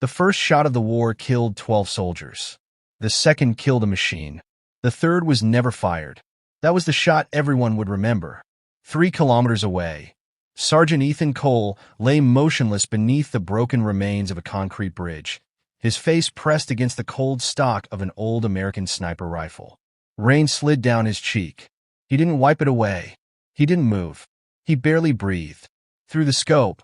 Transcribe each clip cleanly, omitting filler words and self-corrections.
The first shot of the war killed 12 soldiers. The second killed a machine. The third was never fired. That was the shot everyone would remember. 3 kilometers away, Sergeant Ethan Cole lay motionless beneath the broken remains of a concrete bridge, his face pressed against the cold stock of an old American sniper rifle. Rain slid down his cheek. He didn't wipe it away. He didn't move. He barely breathed. Through the scope,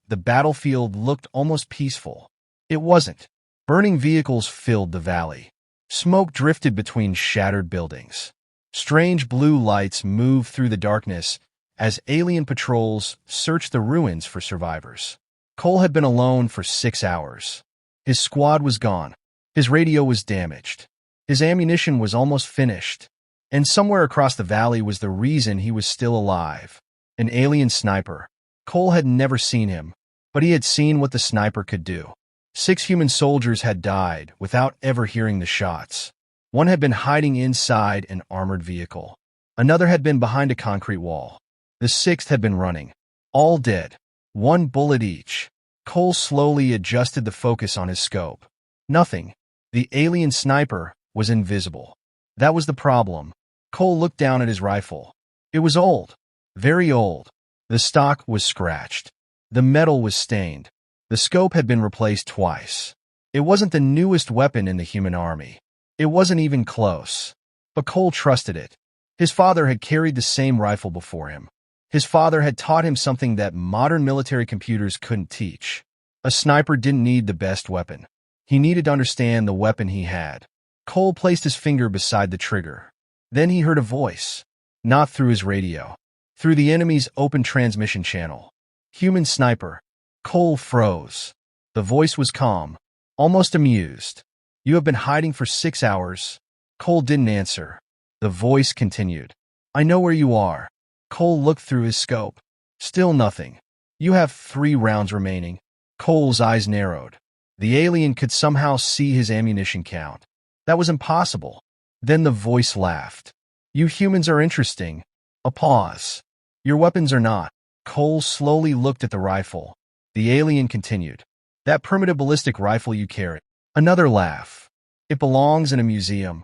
the battlefield looked almost peaceful. It wasn't. Burning vehicles filled the valley. Smoke drifted between shattered buildings. Strange blue lights moved through the darkness as alien patrols searched the ruins for survivors. Cole had been alone for 6 hours. His squad was gone. His radio was damaged. His ammunition was almost finished. And somewhere across the valley was the reason he was still alive. An alien sniper. Cole had never seen him, but he had seen what the sniper could do. 6 human soldiers had died without ever hearing the shots. One had been hiding inside an armored vehicle. Another had been behind a concrete wall. The 6th had been running. All dead. 1 bullet each. Cole slowly adjusted the focus on his scope. Nothing. The alien sniper was invisible. That was the problem. Cole looked down at his rifle. It was old. Very old. The stock was scratched. The metal was stained. The scope had been replaced twice. It wasn't the newest weapon in the human army. It wasn't even close. But Cole trusted it. His father had carried the same rifle before him. His father had taught him something that modern military computers couldn't teach. A sniper didn't need the best weapon. He needed to understand the weapon he had. Cole placed his finger beside the trigger. Then he heard a voice. Not through his radio. Through the enemy's open transmission channel. Human sniper. Cole froze. The voice was calm, almost amused. You have been hiding for 6 hours. Cole didn't answer. The voice continued. I know where you are. Cole looked through his scope. Still nothing. You have 3 rounds remaining. Cole's eyes narrowed. The alien could somehow see his ammunition count. That was impossible. Then the voice laughed. You humans are interesting. A pause. Your weapons are not. Cole slowly looked at the rifle. The alien continued. That primitive ballistic rifle you carry. Another laugh. It belongs in a museum.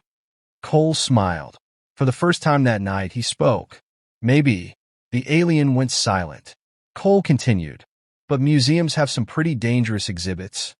Cole smiled. For the first time that night, he spoke. Maybe. The alien went silent. Cole continued. But museums have some pretty dangerous exhibits.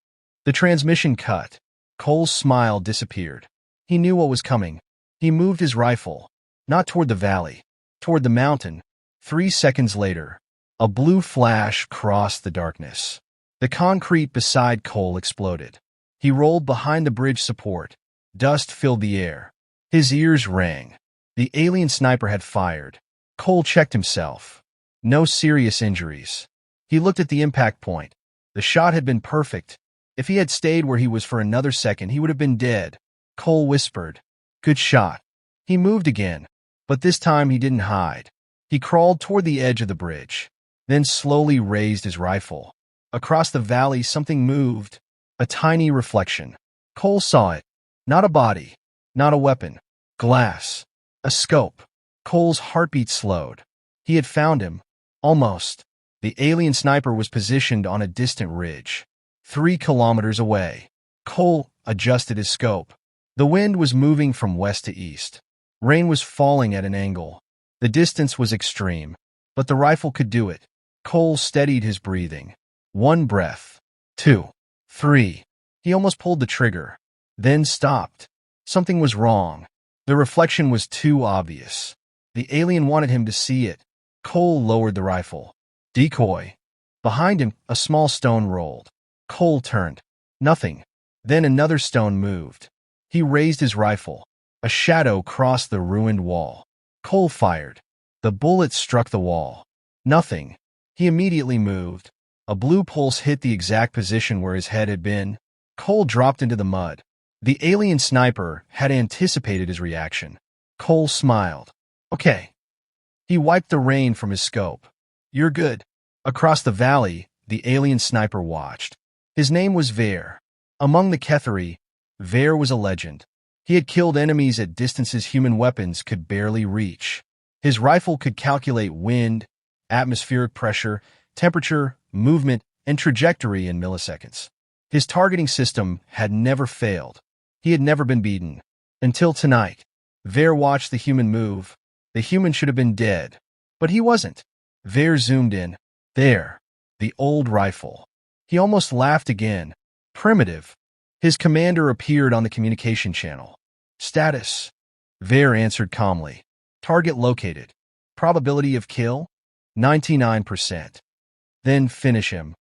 The transmission cut. Cole's smile disappeared. He knew what was coming. He moved his rifle. Not toward the valley. Toward the mountain. 3 seconds later, a blue flash crossed the darkness. The concrete beside Cole exploded. He rolled behind the bridge support. Dust filled the air. His ears rang. The alien sniper had fired. Cole checked himself. No serious injuries. He looked at the impact point. The shot had been perfect. If he had stayed where he was for another second, he would have been dead. Cole whispered, Good shot. He moved again, but this time he didn't hide. He crawled toward the edge of the bridge, then slowly raised his rifle. Across the valley, something moved. A tiny reflection. Cole saw it. Not a body. Not a weapon. Glass. A scope. Cole's heartbeat slowed. He had found him. Almost. The alien sniper was positioned on a distant ridge. 3 kilometers away. Cole adjusted his scope. The wind was moving from west to east. Rain was falling at an angle. The distance was extreme, but the rifle could do it. Cole steadied his breathing. 1 breath. 2. 3. He almost pulled the trigger, then stopped. Something was wrong. The reflection was too obvious. The alien wanted him to see it. Cole lowered the rifle. Decoy. Behind him, a small stone rolled. Cole turned. Nothing. Then another stone moved. He raised his rifle. A shadow crossed the ruined wall. Cole fired. The bullet struck the wall. Nothing. He immediately moved. A blue pulse hit the exact position where his head had been. Cole dropped into the mud. The alien sniper had anticipated his reaction. Cole smiled. Okay. He wiped the rain from his scope. You're good. Across the valley, the alien sniper watched. His name was Ver. Among the Kethari, Ver was a legend. He had killed enemies at distances human weapons could barely reach. His rifle could calculate wind, atmospheric pressure, temperature, movement, and trajectory in milliseconds. His targeting system had never failed. He had never been beaten. Until tonight. Ver watched the human move. The human should have been dead. But he wasn't. Ver zoomed in. There. The old rifle. He almost laughed again. Primitive. His commander appeared on the communication channel. Status. Ver answered calmly. Target located. Probability of kill? 99%. Then finish him.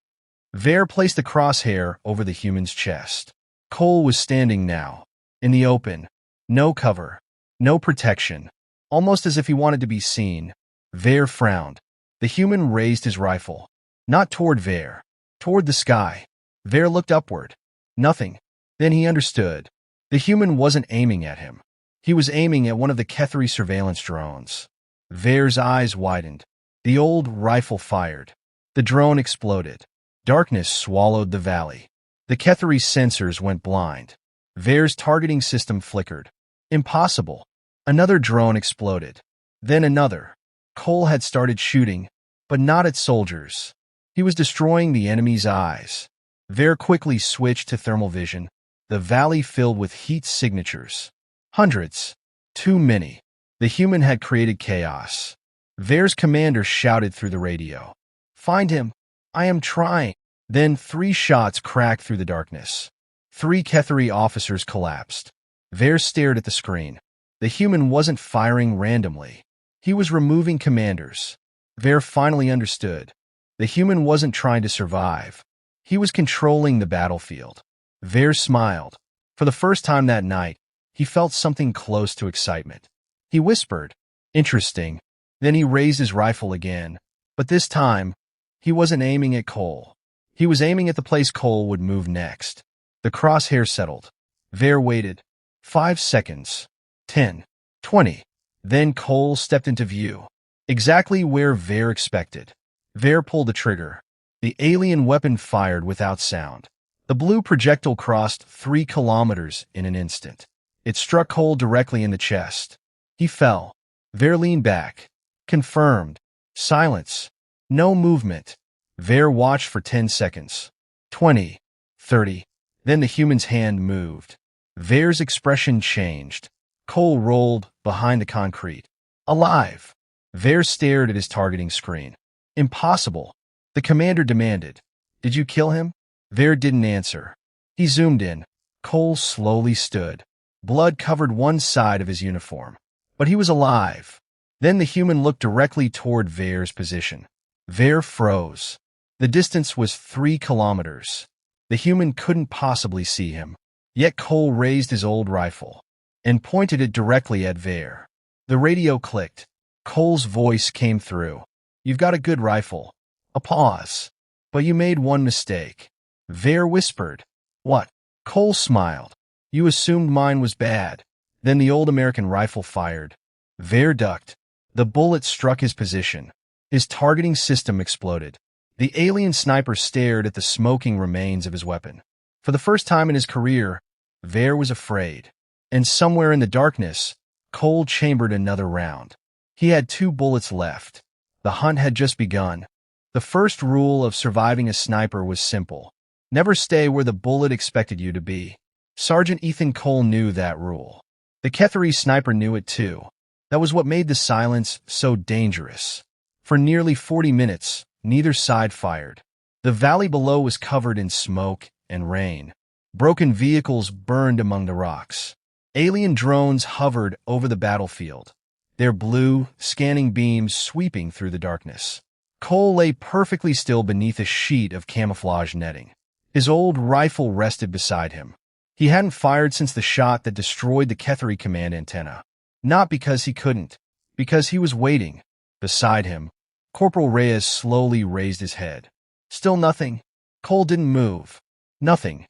Ver placed the crosshair over the human's chest. Cole was standing now. In the open. No cover. No protection. Almost as if he wanted to be seen. Ver frowned. The human raised his rifle. Not toward Ver. Toward the sky. Ver looked upward. Nothing. Then he understood. The human wasn't aiming at him. He was aiming at one of the Kethri surveillance drones. Ver's eyes widened. The old rifle fired. The drone exploded. Darkness swallowed the valley. The Kethri sensors went blind. Ver's targeting system flickered. Impossible. Another drone exploded. Then another. Cole had started shooting, but not at soldiers. He was destroying the enemy's eyes. Ver quickly switched to thermal vision. The valley filled with heat signatures. Hundreds. Too many. The human had created chaos. Ver's commander shouted through the radio. Find him. I am trying. Then 3 shots cracked through the darkness. 3 Kethri officers collapsed. Ver stared at the screen. The human wasn't firing randomly. He was removing commanders. Ver finally understood. The human wasn't trying to survive. He was controlling the battlefield. Ver smiled. For the first time that night, he felt something close to excitement. He whispered, "Interesting." Then he raised his rifle again. But this time, he wasn't aiming at Cole. He was aiming at the place Cole would move next. The crosshair settled. Ver waited. 5 seconds. 10. 20. Then Cole stepped into view. Exactly where Ver expected. Ver pulled the trigger. The alien weapon fired without sound. The blue projectile crossed 3 kilometers in an instant. It struck Cole directly in the chest. He fell. Ver leaned back. Confirmed. Silence. No movement. Ver watched for 10 seconds. 20. 30. Then the human's hand moved. Ver's expression changed. Cole rolled behind the concrete. Alive. Ver stared at his targeting screen. Impossible. The commander demanded. Did you kill him? Ver didn't answer. He zoomed in. Cole slowly stood. Blood covered one side of his uniform. But he was alive. Then the human looked directly toward Ver's position. Ver froze. The distance was 3 kilometers. The human couldn't possibly see him. Yet Cole raised his old rifle and pointed it directly at Ver. The radio clicked. Cole's voice came through. You've got a good rifle. A pause. But you made one mistake. Ver whispered. What? Cole smiled. You assumed mine was bad. Then the old American rifle fired. Ver ducked. The bullet struck his position. His targeting system exploded. The alien sniper stared at the smoking remains of his weapon. For the first time in his career, Ver was afraid. And somewhere in the darkness, Cole chambered another round. He had 2 bullets left. The hunt had just begun. The first rule of surviving a sniper was simple. Never stay where the bullet expected you to be. Sergeant Ethan Cole knew that rule. The Kethri sniper knew it too. That was what made the silence so dangerous. For nearly 40 minutes, neither side fired. The valley below was covered in smoke and rain. Broken vehicles burned among the rocks. Alien drones hovered over the battlefield, their blue, scanning beams sweeping through the darkness. Cole lay perfectly still beneath a sheet of camouflage netting. His old rifle rested beside him. He hadn't fired since the shot that destroyed the Kethri command antenna. Not because he couldn't, because he was waiting. Beside him, Corporal Reyes slowly raised his head. Still nothing. Cole didn't move. Nothing.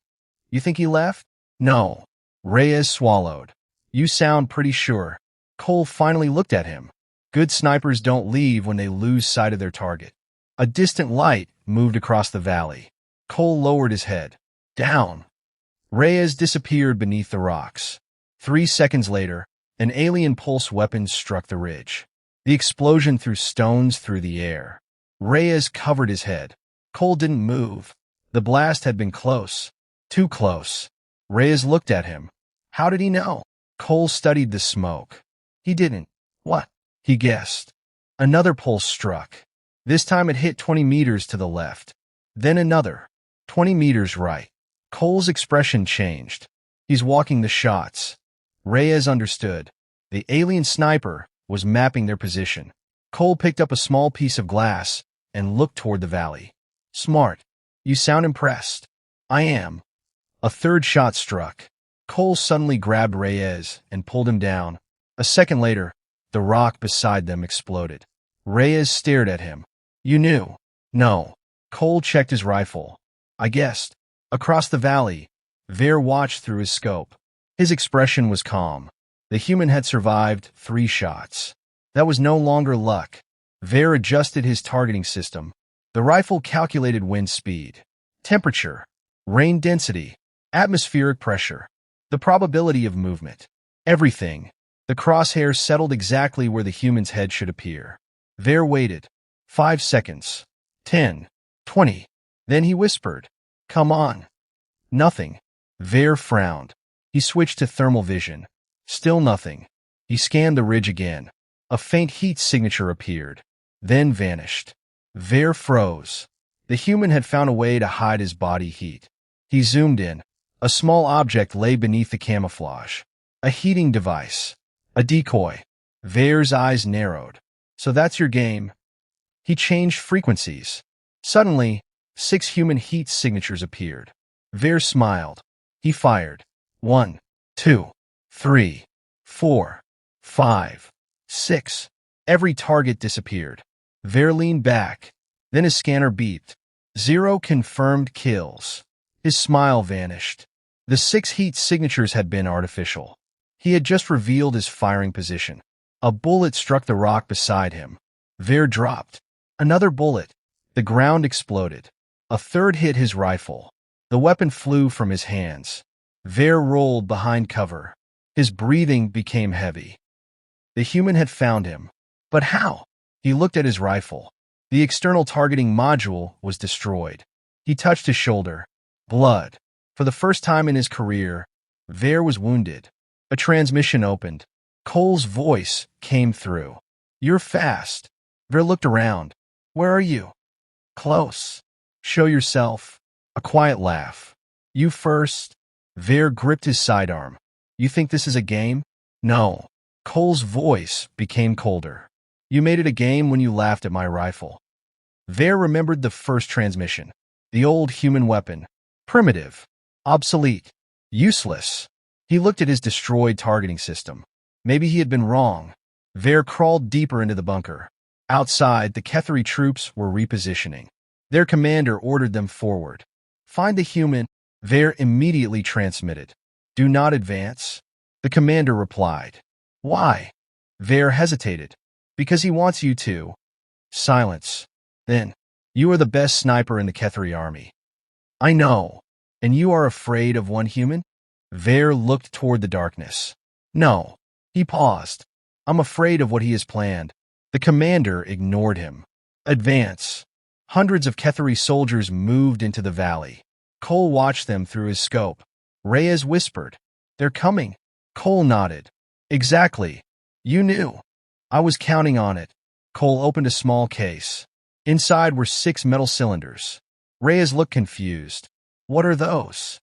You think he left? No. Reyes swallowed. You sound pretty sure. Cole finally looked at him. Good snipers don't leave when they lose sight of their target. A distant light moved across the valley. Cole lowered his head. Down. Reyes disappeared beneath the rocks. 3 seconds later, an alien pulse weapon struck the ridge. The explosion threw stones through the air. Reyes covered his head. Cole didn't move. The blast had been close. Too close. Reyes looked at him. How did he know? Cole studied the smoke. He didn't. What? He guessed. Another pulse struck. This time it hit 20 meters to the left. Then another. 20 meters right. Cole's expression changed. He's walking the shots. Reyes understood. The alien sniper was mapping their position. Cole picked up a small piece of glass and looked toward the valley. Smart. You sound impressed. I am. A third shot struck. Cole suddenly grabbed Reyes and pulled him down. A second later, the rock beside them exploded. Reyes stared at him. You knew? No. Cole checked his rifle. I guessed. Across the valley, Ver watched through his scope. His expression was calm. The human had survived 3 shots. That was no longer luck. Ver adjusted his targeting system. The rifle calculated wind speed, temperature, rain density, atmospheric pressure, the probability of movement. Everything. The crosshairs settled exactly where the human's head should appear. Ver waited. 5 seconds. 10. 20. Then he whispered, "Come on." Nothing. Ver frowned. He switched to thermal vision. Still nothing. He scanned the ridge again. A faint heat signature appeared, then vanished. Ver froze. The human had found a way to hide his body heat. He zoomed in. A small object lay beneath the camouflage. A heating device. A decoy. Ver's eyes narrowed. So that's your game. He changed frequencies. Suddenly, 6 human heat signatures appeared. Ver smiled. He fired. 1, 2, 3, 4, 5, 6. Every target disappeared. Ver leaned back. Then his scanner beeped. 0 confirmed kills. His smile vanished. The 6 heat signatures had been artificial. He had just revealed his firing position. A bullet struck the rock beside him. Ver dropped. Another bullet. The ground exploded. A third hit his rifle. The weapon flew from his hands. Ver rolled behind cover. His breathing became heavy. The human had found him. But how? He looked at his rifle. The external targeting module was destroyed. He touched his shoulder. Blood. For the first time in his career, Ver was wounded. A transmission opened. Cole's voice came through. You're fast. Ver looked around. Where are you? Close. Show yourself. A quiet laugh. You first. Ver gripped his sidearm. You think this is a game? No. Cole's voice became colder. You made it a game when you laughed at my rifle. Ver remembered the first transmission. The old human weapon. Primitive. Obsolete. Useless. He looked at his destroyed targeting system. Maybe he had been wrong. Ver crawled deeper into the bunker. Outside, the Kethari troops were repositioning. Their commander ordered them forward. Find the human. Ver immediately transmitted. Do not advance. The commander replied. Why? Ver hesitated. Because he wants you to. Silence. Then, you are the best sniper in the Kethari army. I know. And you are afraid of one human? Ver looked toward the darkness. No. He paused. I'm afraid of what he has planned. The commander ignored him. Advance. Hundreds of Kethari soldiers moved into the valley. Cole watched them through his scope. Reyes whispered. They're coming. Cole nodded. Exactly. You knew. I was counting on it. Cole opened a small case. Inside were 6 metal cylinders. Reyes looked confused. What are those?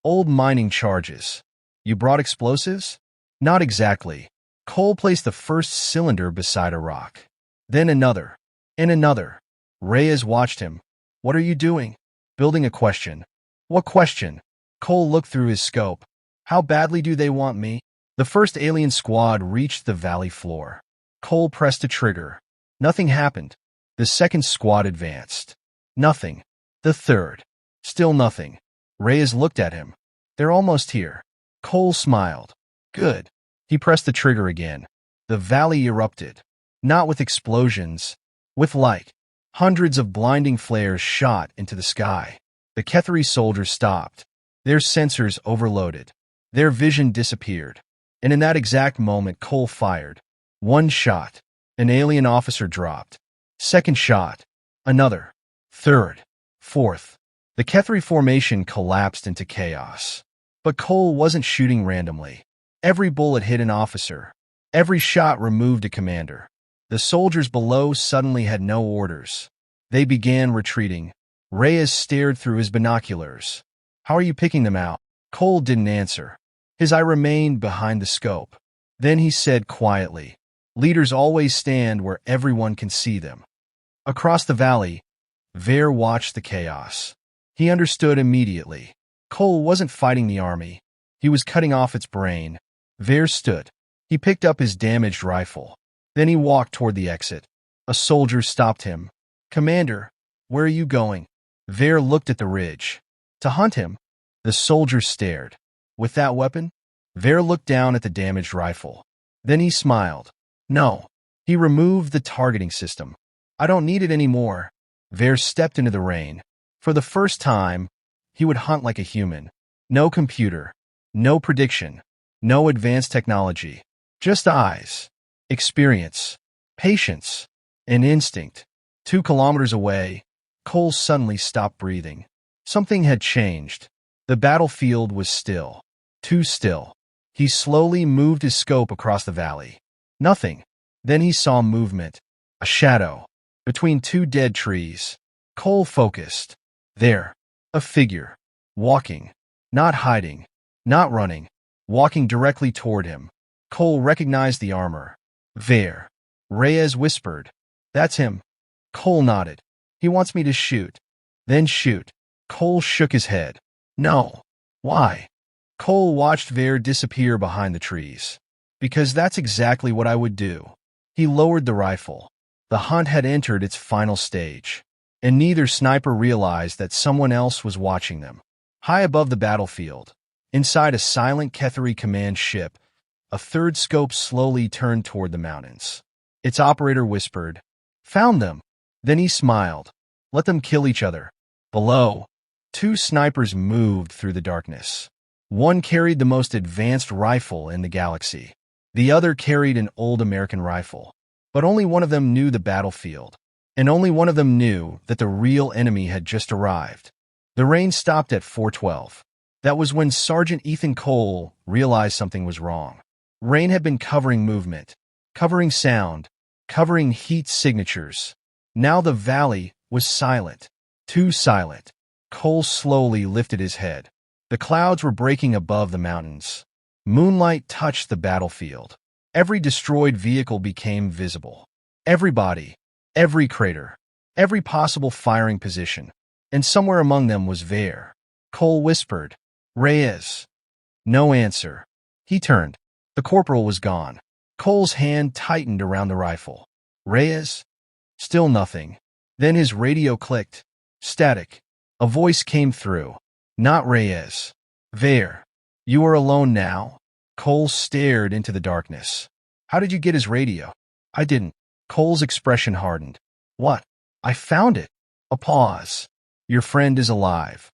Old mining charges. You brought explosives? Not exactly. Cole placed the first cylinder beside a rock. Then another. And another. Reyes watched him. What are you doing? Building a question. What question? Cole looked through his scope. How badly do they want me? The first alien squad reached the valley floor. Cole pressed a trigger. Nothing happened. The second squad advanced. Nothing. The third. Still nothing. Reyes looked at him. They're almost here. Cole smiled. Good. He pressed the trigger again. The valley erupted. Not with explosions. With light. Hundreds of blinding flares shot into the sky. The Kethari soldiers stopped. Their sensors overloaded. Their vision disappeared. And in that exact moment, Cole fired. 1 shot. An alien officer dropped. Second shot. Another. Third. Fourth. The Kethri formation collapsed into chaos. But Cole wasn't shooting randomly. Every bullet hit an officer. Every shot removed a commander. The soldiers below suddenly had no orders. They began retreating. Reyes stared through his binoculars. "How are you picking them out?" Cole didn't answer. His eye remained behind the scope. Then he said quietly, "Leaders always stand where everyone can see them." Across the valley, Ver watched the chaos. He understood immediately. Cole wasn't fighting the army. He was cutting off its brain. Ver stood. He picked up his damaged rifle. Then he walked toward the exit. A soldier stopped him. "Commander, where are you going?" Ver looked at the ridge. "To hunt him." The soldier stared. "With that weapon?" Ver looked down at the damaged rifle. Then he smiled. "No." He removed the targeting system. "I don't need it anymore." Ver stepped into the rain. For the first time, he would hunt like a human. No computer. No prediction. No advanced technology. Just eyes. Experience. Patience. And instinct. 2 kilometers away, Cole suddenly stopped breathing. Something had changed. The battlefield was still. Too still. He slowly moved his scope across the valley. Nothing. Then he saw movement. A shadow. Between 2 dead trees. Cole focused. There. A figure. Walking. Not hiding. Not running. Walking directly toward him. Cole recognized the armor. Ver. Reyes whispered. "That's him." Cole nodded. "He wants me to shoot." "Then shoot." Cole shook his head. "No." "Why?" Cole watched Ver disappear behind the trees. "Because that's exactly what I would do." He lowered the rifle. The hunt had entered its final stage, and neither sniper realized that someone else was watching them. High above the battlefield, inside a silent Kethri command ship, a third scope slowly turned toward the mountains. Its operator whispered, "Found them." Then he smiled. "Let them kill each other." Below, 2 snipers moved through the darkness. One carried the most advanced rifle in the galaxy. The other carried an old American rifle. But only one of them knew the battlefield, and only one of them knew that the real enemy had just arrived. The rain stopped at 4:12. That was when Sergeant Ethan Cole realized something was wrong. Rain had been covering movement, covering sound, covering heat signatures. Now the valley was silent. Too silent. Cole slowly lifted his head. The clouds were breaking above the mountains. Moonlight touched the battlefield. Every destroyed vehicle became visible. Every body, every crater, every possible firing position. And somewhere among them was Ver. Cole whispered, "Reyes." No answer. He turned. The corporal was gone. Cole's hand tightened around the rifle. "Reyes?" Still nothing. Then his radio clicked. Static. A voice came through. "Not Reyes. Ver. You are alone now?" Cole stared into the darkness. "How did you get his radio?" "I didn't." Cole's expression hardened. "What?" "I found it." A pause. "Your friend is alive."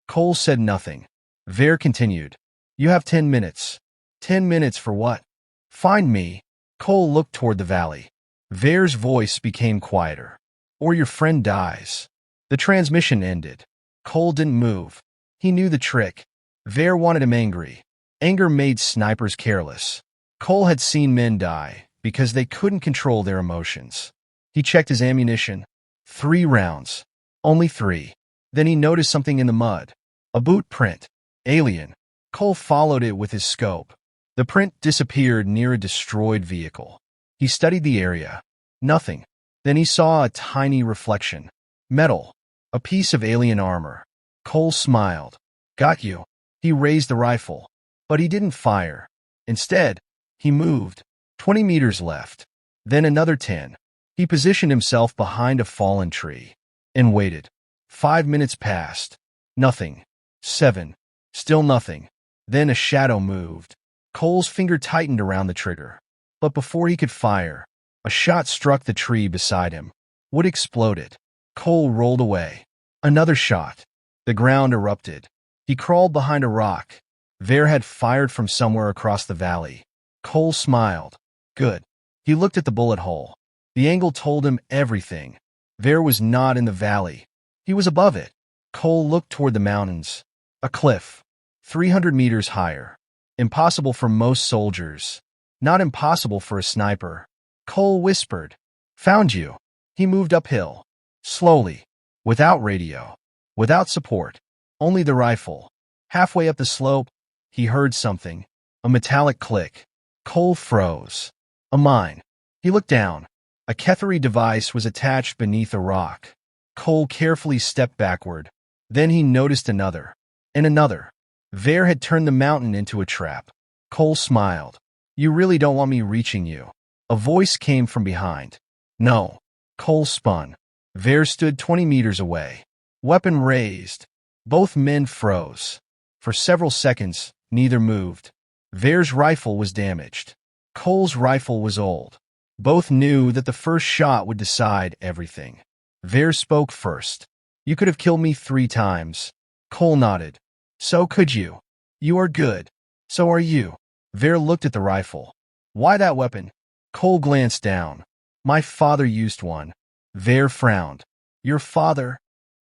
Cole said nothing. Ver continued. "You have 10 minutes." 10 minutes for what?" "Find me." Cole looked toward the valley. Ver's voice became quieter. "Or your friend dies." The transmission ended. Cole didn't move. He knew the trick. Ver wanted him angry. Anger made snipers careless. Cole had seen men die because they couldn't control their emotions. He checked his ammunition. 3 rounds. Only 3. Then he noticed something in the mud. A boot print. Alien. Cole followed it with his scope. The print disappeared near a destroyed vehicle. He studied the area. Nothing. Then he saw a tiny reflection. Metal. A piece of alien armor. Cole smiled. "Got you." He raised the rifle. But he didn't fire. Instead, he moved. 20 meters left. Then another 10. He positioned himself behind a fallen tree. And waited. 5 minutes passed. Nothing. 7. Still nothing. Then a shadow moved. Cole's finger tightened around the trigger. But before he could fire, a shot struck the tree beside him. Wood exploded. Cole rolled away. Another shot. The ground erupted. He crawled behind a rock. Ver had fired from somewhere across the valley. Cole smiled. Good. He looked at the bullet hole. The angle told him everything. Ver was not in the valley. He was above it. Cole looked toward the mountains. A cliff. 300 meters higher. Impossible for most soldiers. Not impossible for a sniper. Cole whispered. Found you. He moved uphill. Slowly. Without radio. Without support. Only the rifle. Halfway up the slope, he heard something. A metallic click. Cole froze. A mine. He looked down. A Kethary device was attached beneath a rock. Cole carefully stepped backward. Then he noticed another. And another. Vare had turned the mountain into a trap. Cole smiled. You really don't want me reaching you. A voice came from behind. No. Cole spun. Vare stood 20 meters away. Weapon raised. Both men froze. For several seconds, neither moved. Vare's rifle was damaged. Cole's rifle was old. Both knew that the first shot would decide everything. Vare spoke first. You could have killed me 3 times. Cole nodded. So could you. You are good. So are you. Vare looked at the rifle. Why that weapon? Cole glanced down. My father used one. Vare frowned. Your father?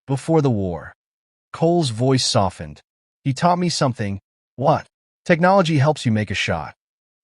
Before the war. Cole's voice softened. He taught me something. What? Technology helps you make a shot.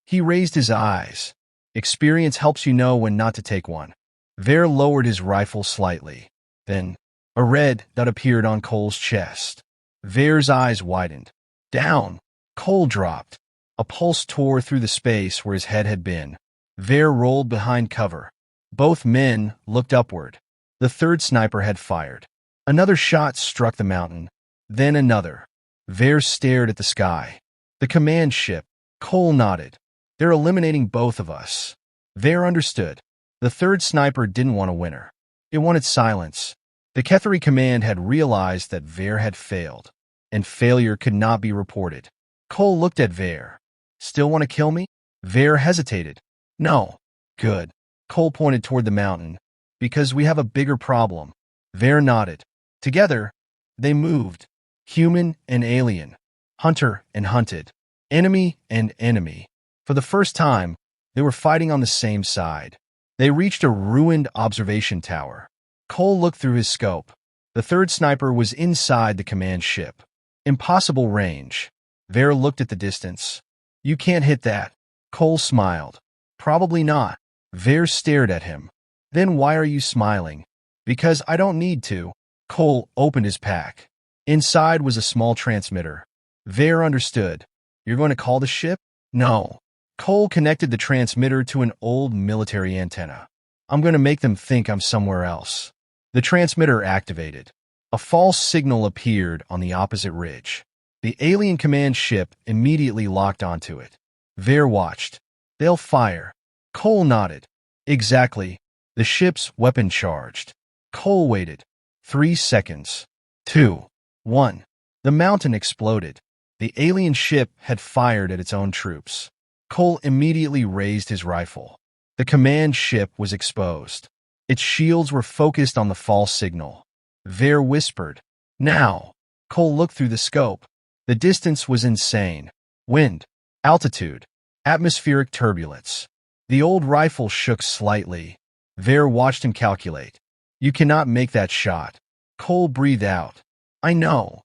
He raised his eyes. Experience helps you know when not to take one. Vare lowered his rifle slightly. Then, a red dot appeared on Cole's chest. Vare's eyes widened. Down. Cole dropped. A pulse tore through the space where his head had been. Vare rolled behind cover. Both men looked upward. The third sniper had fired. Another shot struck the mountain. Then another. Vare stared at the sky. The command ship. Cole nodded. They're eliminating both of us. Vare understood. The third sniper didn't want a winner. It wanted silence. The Kethary command had realized that Vare had failed, and failure could not be reported. Cole looked at Vare. Still want to kill me? Vare hesitated. No. Good. Cole pointed toward the mountain. Because we have a bigger problem. Vare nodded. Together, they moved. Human and alien. Hunter and hunted. Enemy and enemy. For the first time, they were fighting on the same side. They reached a ruined observation tower. Cole looked through his scope. The third sniper was inside the command ship. Impossible range. Vare looked at the distance. You can't hit that. Cole smiled. Probably not. Vare stared at him. Then why are you smiling? Because I don't need to. Cole opened his pack. Inside was a small transmitter. Vare understood. You're going to call the ship? No. Cole connected the transmitter to an old military antenna. I'm going to make them think I'm somewhere else. The transmitter activated. A false signal appeared on the opposite ridge. The alien command ship immediately locked onto it. Vare watched. They'll fire. Cole nodded. Exactly. The ship's weapon charged. Cole waited. 3 seconds. 2. 1. The mountain exploded. The alien ship had fired at its own troops. Cole immediately raised his rifle. The command ship was exposed. Its shields were focused on the false signal. Vare whispered. Now. Cole looked through the scope. The distance was insane. Wind. Altitude. Atmospheric turbulence. The old rifle shook slightly. Vare watched him calculate. You cannot make that shot. Cole breathed out. I know.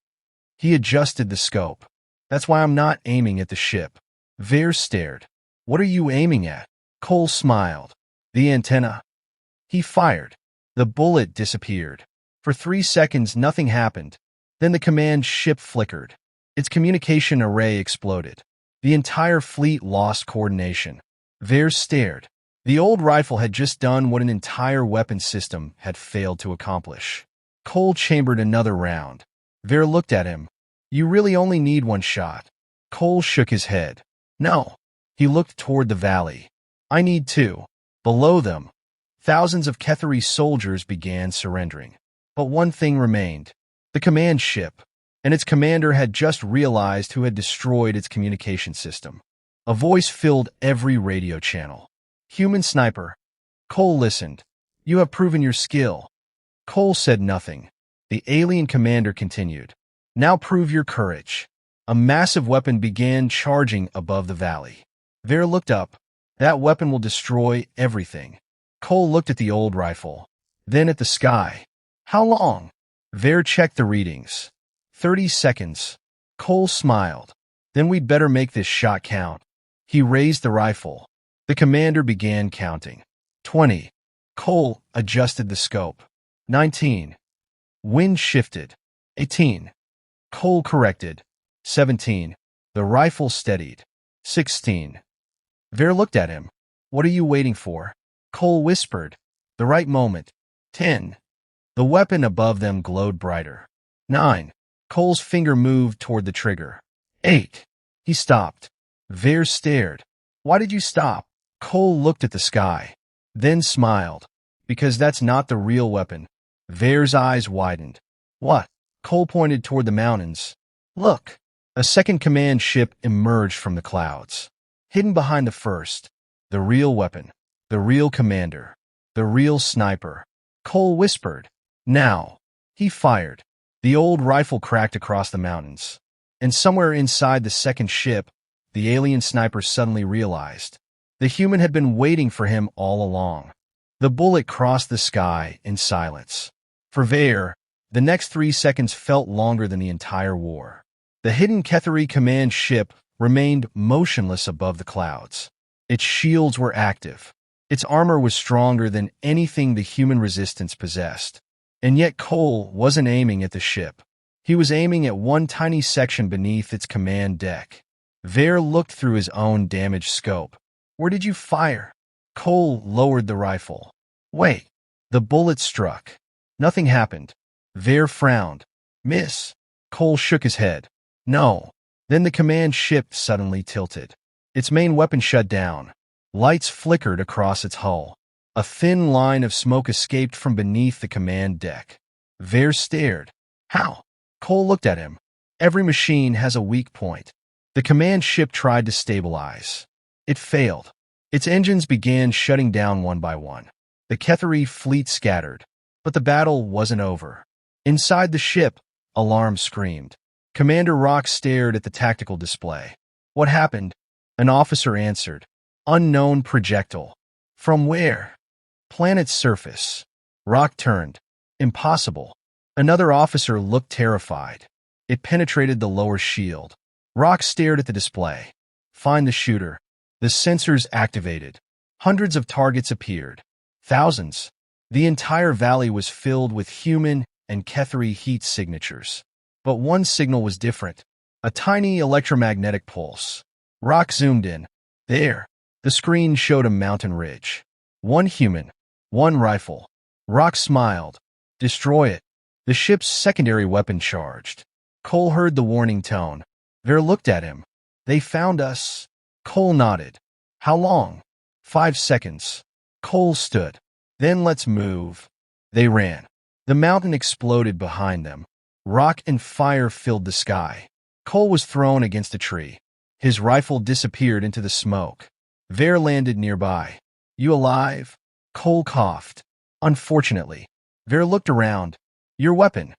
He adjusted the scope. That's why I'm not aiming at the ship. Vare stared. What are you aiming at? Cole smiled. The antenna. He fired. The bullet disappeared. For 3 seconds, nothing happened. Then the command ship flickered. Its communication array exploded. The entire fleet lost coordination. Vare stared. The old rifle had just done what an entire weapon system had failed to accomplish. Cole chambered another round. Vare looked at him. You really only need 1 shot. Cole shook his head. No. He looked toward the valley. I need 2. Below them, thousands of Kethary soldiers began surrendering. But one thing remained. The command ship. And its commander had just realized who had destroyed its communication system. A voice filled every radio channel. Human sniper. Cole listened. You have proven your skill. Cole said nothing. The alien commander continued. Now prove your courage. A massive weapon began charging above the valley. Vare looked up. That weapon will destroy everything. Cole looked at the old rifle. Then at the sky. How long? Ver checked the readings. 30 seconds. Cole smiled. Then we'd better make this shot count. He raised the rifle. The commander began counting. 20. Cole adjusted the scope. 19. Wind shifted. 18. Cole corrected. 17. The rifle steadied. 16. Ver looked at him. What are you waiting for? Cole whispered. The right moment. 10. The weapon above them glowed brighter. 9. Cole's finger moved toward the trigger. 8. He stopped. Ver stared. Why did you stop? Cole looked at the sky. Then smiled. Because that's not the real weapon. Ver's eyes widened. What? Cole pointed toward the mountains. Look. A second command ship emerged from the clouds. Hidden behind the first. The real weapon. The real commander. The real sniper. Cole whispered. Now. He fired. The old rifle cracked across the mountains. And somewhere inside the second ship, the alien sniper suddenly realized. The human had been waiting for him all along. The bullet crossed the sky in silence. For Ver, the next 3 seconds felt longer than the entire war. The hidden Ketheri command ship remained motionless above the clouds. Its shields were active. Its armor was stronger than anything the human resistance possessed. And yet Cole wasn't aiming at the ship. He was aiming at one tiny section beneath its command deck. Ver looked through his own damaged scope. Where did you fire? Cole lowered the rifle. Wait. The bullet struck. Nothing happened. Ver frowned. Miss. Cole shook his head. No. Then the command ship suddenly tilted. Its main weapon shut down. Lights flickered across its hull. A thin line of smoke escaped from beneath the command deck. Ver stared. How? Cole looked at him. Every machine has a weak point. The command ship tried to stabilize. It failed. Its engines began shutting down one by one. The Ketheri fleet scattered. But the battle wasn't over. Inside the ship, alarm screamed. Commander Rock stared at the tactical display. What happened? An officer answered. Unknown projectile. From where? Planet's surface. Rock turned. Impossible. Another officer looked terrified. It penetrated the lower shield. Rock stared at the display. Find the shooter. The sensors activated. Hundreds of targets appeared. Thousands. The entire valley was filled with human and Ketheri heat signatures. But one signal was different. A tiny electromagnetic pulse. Rock zoomed in. There. The screen showed a mountain ridge. One human. One rifle. Rock smiled. Destroy it. The ship's secondary weapon charged. Cole heard the warning tone. Ver looked at him. They found us. Cole nodded. How long? 5 seconds. Cole stood. Then let's move. They ran. The mountain exploded behind them. Rock and fire filled the sky. Cole was thrown against a tree. His rifle disappeared into the smoke. Ver landed nearby. You alive? Cole coughed. Unfortunately. Ver looked around. Your weapon.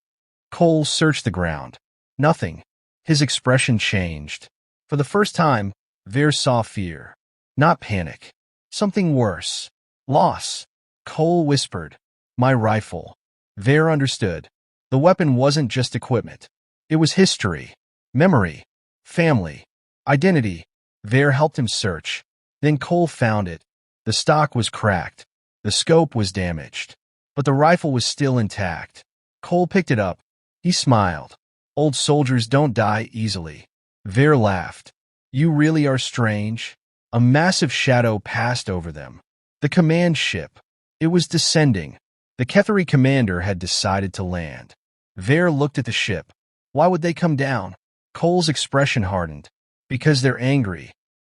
Cole searched the ground. Nothing. His expression changed. For the first time, Ver saw fear. Not panic. Something worse. Loss. Cole whispered. My rifle. Ver understood. The weapon wasn't just equipment. It was history. Memory. Family. Identity. Ver helped him search. Then Cole found it. The stock was cracked. The scope was damaged. But the rifle was still intact. Cole picked it up. He smiled. Old soldiers don't die easily. Ver laughed. You really are strange. A massive shadow passed over them. The command ship. It was descending. The Ketheri commander had decided to land. Ver looked at the ship. Why would they come down? Cole's expression hardened. Because they're angry.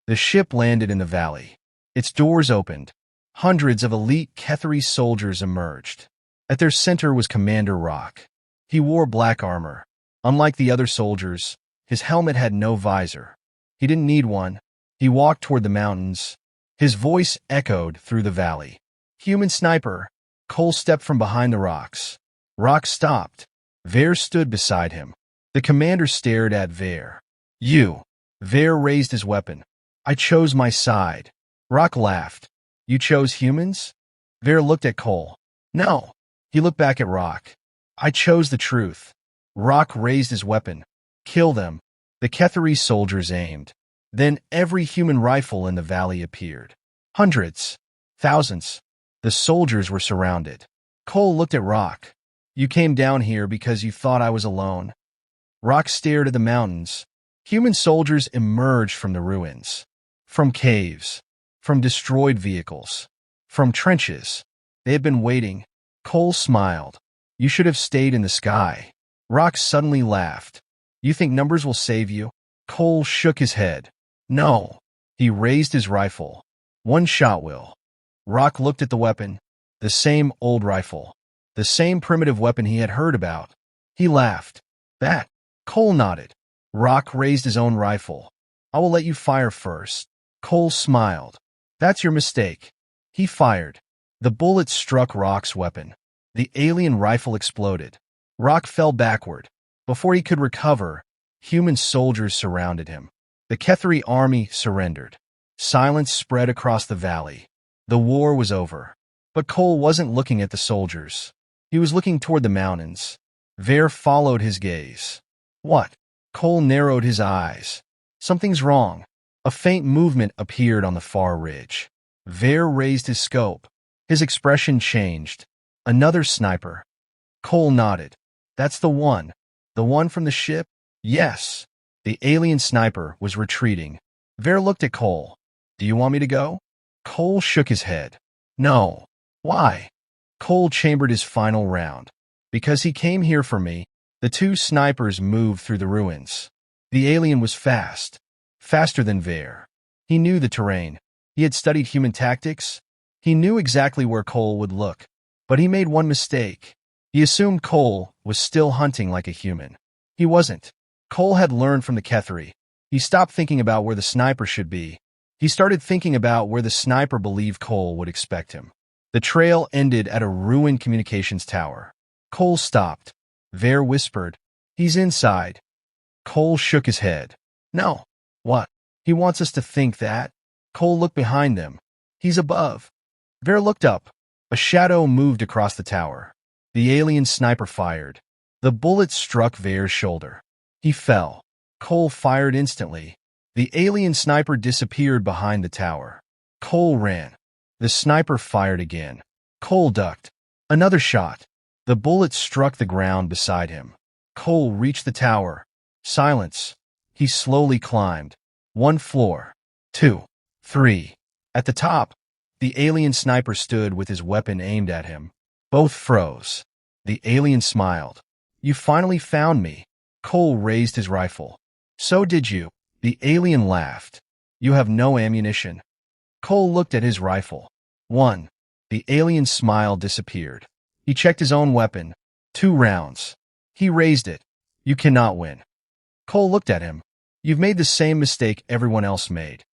The ship landed in the valley. Its doors opened. Hundreds of elite Ketheri soldiers emerged. At their center was Commander Rock. He wore black armor. Unlike the other soldiers, his helmet had no visor. He didn't need one. He walked toward the mountains. His voice echoed through the valley. Human sniper. Cole stepped from behind the rocks. Rock stopped. Ver stood beside him. The commander stared at Ver. You. Ver raised his weapon. I chose my side. Rock laughed. You chose humans? Ver looked at Cole. No. He looked back at Rock. I chose the truth. Rock raised his weapon. Kill them. The Kethari soldiers aimed. Then every human rifle in the valley appeared. Hundreds. Thousands. The soldiers were surrounded. Cole looked at Rock. You came down here because you thought I was alone. Rock stared at the mountains. Human soldiers emerged from the ruins. From caves. From destroyed vehicles. From trenches. They had been waiting. Cole smiled. You should have stayed in the sky. Rock suddenly laughed. You think numbers will save you? Cole shook his head. No. He raised his rifle. One shot will. Rock looked at the weapon. The same old rifle. The same primitive weapon he had heard about. He laughed. That. Cole nodded. Rock raised his own rifle. I will let you fire first. Cole smiled. That's your mistake. He fired. The bullet struck Rock's weapon. The alien rifle exploded. Rock fell backward. Before he could recover, human soldiers surrounded him. The Kethari army surrendered. Silence spread across the valley. The war was over. But Cole wasn't looking at the soldiers. He was looking toward the mountains. Vare followed his gaze. What? Cole narrowed his eyes. Something's wrong. A faint movement appeared on the far ridge. Vare raised his scope. His expression changed. Another sniper. Cole nodded. That's the one. The one from the ship? Yes. The alien sniper was retreating. Vare looked at Cole. Do you want me to go? Cole shook his head. No. Why? Cole chambered his final round. Because he came here for me. The two snipers moved through the ruins. The alien was fast. Faster than Vare. He knew the terrain. He had studied human tactics. He knew exactly where Cole would look. But he made one mistake. He assumed Cole was still hunting like a human. He wasn't. Cole had learned from the Kethari. He stopped thinking about where the sniper should be. He started thinking about where the sniper believed Cole would expect him. The trail ended at a ruined communications tower. Cole stopped. Vare whispered, He's inside. Cole shook his head. No. What? He wants us to think that? Cole looked behind them. He's above. Vare looked up. A shadow moved across the tower. The alien sniper fired. The bullet struck Vare's shoulder. He fell. Cole fired instantly. The alien sniper disappeared behind the tower. Cole ran. The sniper fired again. Cole ducked. Another shot. The bullet struck the ground beside him. Cole reached the tower. Silence. He slowly climbed. 1 floor. 2. 3. At the top, the alien sniper stood with his weapon aimed at him. Both froze. The alien smiled. You finally found me. Cole raised his rifle. So did you. The alien laughed. You have no ammunition. Cole looked at his rifle. 1. The alien's smile disappeared. He checked his own weapon. 2 rounds. He raised it. You cannot win. Cole looked at him. You've made the same mistake everyone else made.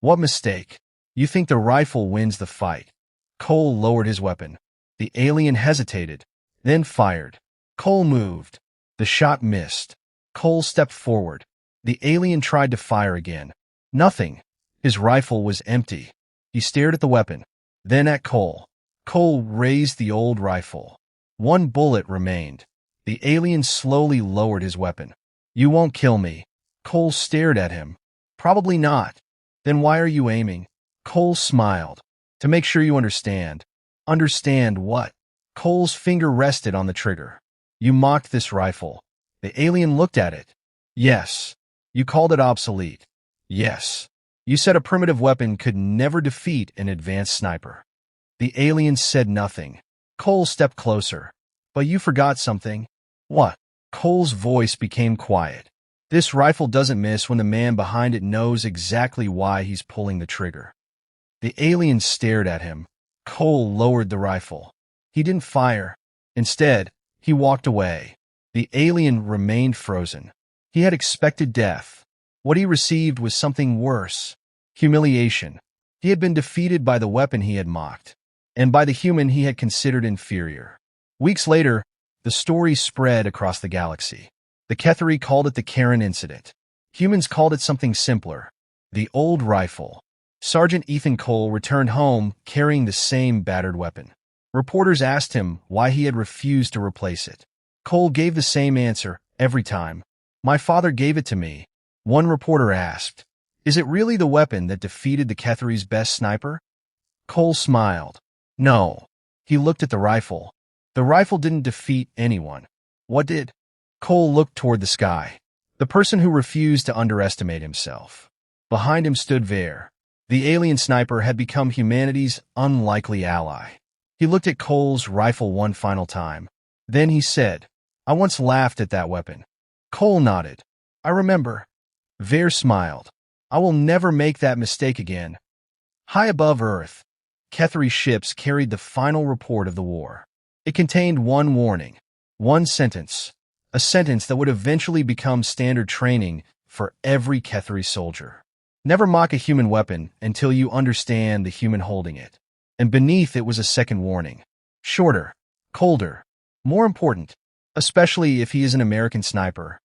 What mistake? You think the rifle wins the fight. Cole lowered his weapon. The alien hesitated, then fired. Cole moved. The shot missed. Cole stepped forward. The alien tried to fire again. Nothing. His rifle was empty. He stared at the weapon, then at Cole. Cole raised the old rifle. 1 bullet remained. The alien slowly lowered his weapon. You won't kill me. Cole stared at him. Probably not. Then why are you aiming? Cole smiled. To make sure you understand. Understand what? Cole's finger rested on the trigger. You mocked this rifle. The alien looked at it. Yes. You called it obsolete. Yes. You said a primitive weapon could never defeat an advanced sniper. The alien said nothing. Cole stepped closer. But you forgot something. What? Cole's voice became quiet. This rifle doesn't miss when the man behind it knows exactly why he's pulling the trigger. The alien stared at him. Cole lowered the rifle. He didn't fire. Instead, he walked away. The alien remained frozen. He had expected death. What he received was something worse. Humiliation. He had been defeated by the weapon he had mocked, and by the human he had considered inferior. Weeks later, the story spread across the galaxy. The Kethari called it the Karen incident. Humans called it something simpler. The old rifle. Sergeant Ethan Cole returned home carrying the same battered weapon. Reporters asked him why he had refused to replace it. Cole gave the same answer every time. My father gave it to me. One reporter asked, is it really the weapon that defeated the Ketheri's best sniper? Cole smiled. No. He looked at the rifle. The rifle didn't defeat anyone. What did? Cole looked toward the sky. The person who refused to underestimate himself. Behind him stood Ver. The alien sniper had become humanity's unlikely ally. He looked at Cole's rifle one final time. Then he said, I once laughed at that weapon. Cole nodded. I remember. Ver smiled. I will never make that mistake again. High above Earth, Ketheri's ships carried the final report of the war. It contained one warning, one sentence, a sentence that would eventually become standard training for every Ketheri soldier. Never mock a human weapon until you understand the human holding it. And beneath it was a second warning. Shorter, colder, more important, especially if he is an American sniper.